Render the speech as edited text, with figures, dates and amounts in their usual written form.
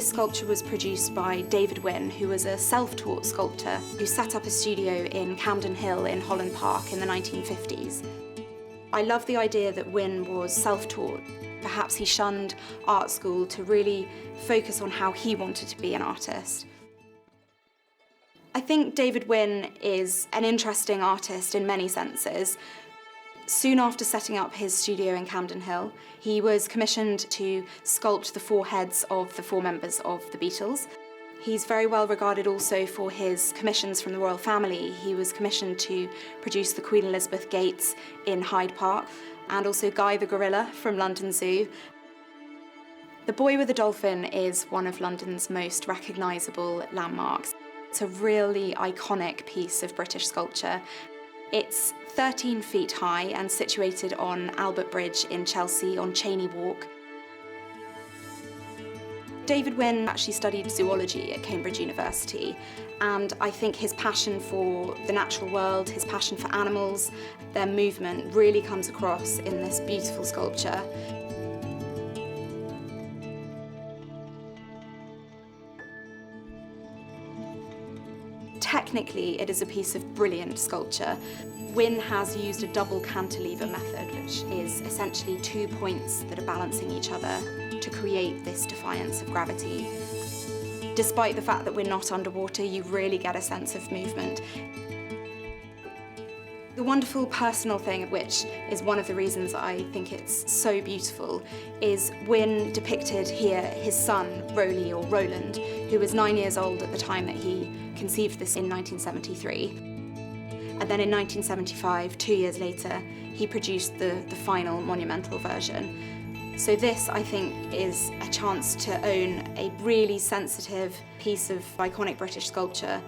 This sculpture was produced by David Wynne, who was a self-taught sculptor who set up a studio in Camden Hill in Holland Park in the 1950s. I love the idea that Wynne was self-taught. Perhaps he shunned art school to really focus on how he wanted to be an artist. I think David Wynne is an interesting artist in many senses. Soon after setting up his studio in Camden Hill, he was commissioned to sculpt the four heads of the four members of the Beatles. He's very well regarded also for his commissions from the royal family. He was commissioned to produce the Queen Elizabeth gates in Hyde Park and also Guy the gorilla from London Zoo. The Boy with the Dolphin is one of London's most recognisable landmarks. It's a really iconic piece of British sculpture. It's 13 feet high and situated on Albert Bridge in Chelsea on Cheyne Walk. David Wynne actually studied zoology at Cambridge University, and I think his passion for the natural world, his passion for animals, their movement really comes across in this beautiful sculpture. Technically, it is a piece of brilliant sculpture. Wynne has used a double cantilever method, which is essentially 2 points that are balancing each other to create this defiance of gravity. Despite the fact that we're not underwater, you really get a sense of movement. The wonderful personal thing, which is one of the reasons I think it's so beautiful, is Wynne depicted here his son, Roly or Roland, who was 9 years old at the time that he conceived this in 1973. And then in 1975, 2 years later, he produced the final monumental version. So this, I think, is a chance to own a really sensitive piece of iconic British sculpture